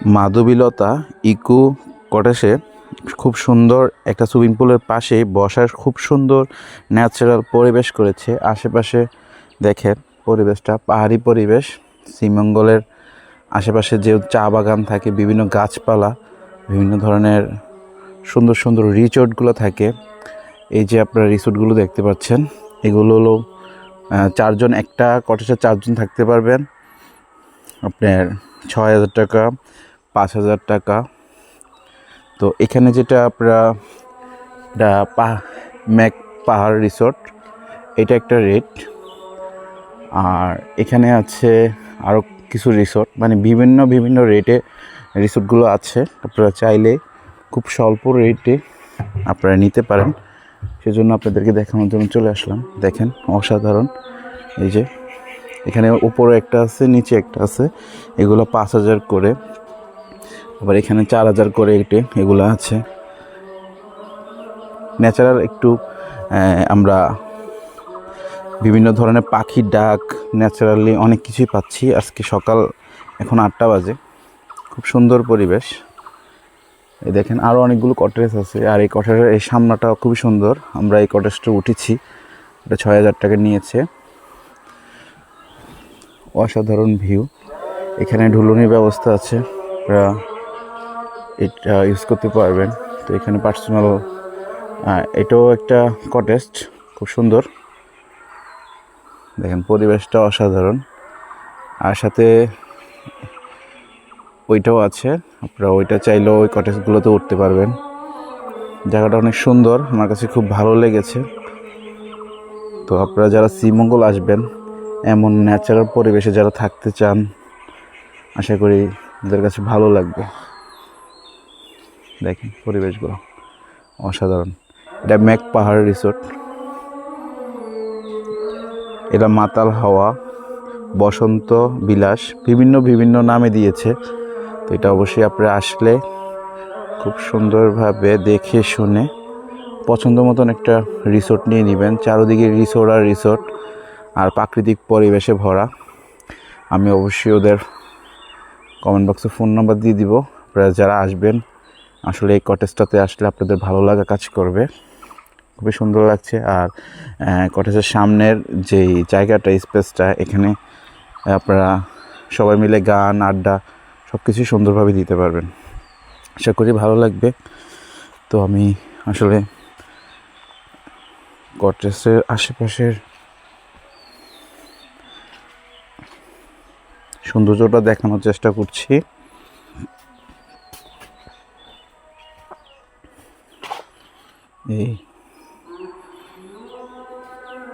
মাধবীলতা eco কটেজে খুব সুন্দর একটা সুইমিং পুলের পাশে বসার খুব সুন্দর ন্যাচারাল পরিবেশ করেছে। আশেপাশে দেখেন পরিবেশটা পাহাড়ি পরিবেশ। শ্রীমঙ্গলের আশেপাশে যে চা বাগান থাকে, বিভিন্ন গাছপালা, বিভিন্ন ধরনের সুন্দর সুন্দর রিসোর্টগুলো থাকে। এই যে আপনারা রিসোর্টগুলো দেখতে পাচ্ছেন, এগুলো হলো চারজন, একটা কটেজে চারজন থাকতে পারবেন। আপনার ৬,০০০ টাকা, ৫,০০০ টাকা। তো এখানে যেটা আপনারা ম্যাক পাহাড় রিসোর্ট, এটা একটা রেট। আর এখানে আছে আরও কিছু রিসোর্ট, মানে বিভিন্ন বিভিন্ন রেটে রিসোর্টগুলো আছে। আপনারা চাইলে খুব স্বল্প রেটে আপনারা নিতে পারেন। সেজন্য আপনাদেরকে দেখানোর জন্য চলে আসলাম। দেখেন অসাধারণ। এই যে এখানে উপরে একটা আছে, নিচে একটা আছে, এগুলো ৫,০০০ করে। আবার এখানে ৪,০০০ করে এগুলো আছে। ন্যাচারাল একটু আমরা বিভিন্ন ধরনের পাখির ডাক, ন্যাচারালি অনেক কিছুই পাচ্ছি। আজকে সকাল, এখন ৮টা বাজে, খুব সুন্দর পরিবেশ। এই দেখেন আরও অনেকগুলো কটেজ আছে। আর এই কটেজের এই সামনাটা খুবই সুন্দর। আমরা এই কটেজটা উঠেছি, এটা ৬,০০০ টাকা নিয়েছে। অসাধারণ ভিউ। এখানে ঢুলুনির ব্যবস্থা আছে, আপনারা এটা ইউজ করতে পারবেন। তো এখানে পার্সোনাল, এটাও একটা কটেজ, খুব সুন্দর। দেখেন পরিবেশটা অসাধারণ। আর সাথে ওইটাও আছে, আপনারা ওইটা চাইলেও ওই কটেজগুলোতে উঠতে পারবেন। জায়গাটা অনেক সুন্দর, আমার কাছে খুব ভালো লেগেছে। তো আপনারা যারা শ্রীমঙ্গল আসবেন, এমন ন্যাচারাল পরিবেশে যারা থাকতে চান, আশা করি ওদের কাছে ভালো লাগবে। দেখেন পরিবেশগুলো অসাধারণ। এটা ম্যাক পাহাড় রিসোর্ট, এটা মাতাল হাওয়া, বসন্ত বিলাস, বিভিন্ন বিভিন্ন নামে দিয়েছে। তো এটা অবশ্যই আপনারা আসলে খুব সুন্দরভাবে দেখে শুনে পছন্দ মতন একটা রিসোর্ট নিয়ে নেবেন। চারদিকে রিসোর্ট আর রিসোর্ট, আর প্রাকৃতিক পরিবেশে ভরা। আমি অবশ্যই ওদের কমেন্ট বক্সে ফোন নাম্বার দিয়ে দিব। আপনারা যারা আসবেন, আসলে এই কটেজটাতে আসলে আপনাদের ভালো লাগা কাজ করবে। খুবই সুন্দর লাগছে। আর কটেজের সামনের যেই জায়গাটা, স্পেসটা, এখানে আপনারা সবাই মিলে গান, আড্ডা সব কিছুই সুন্দরভাবে দিতে পারবেন। আশা করি ভালো লাগবে। তো আমি আসলে কটেজের আশেপাশের সৌন্দর্যটা দেখানোর চেষ্টা করছি। এই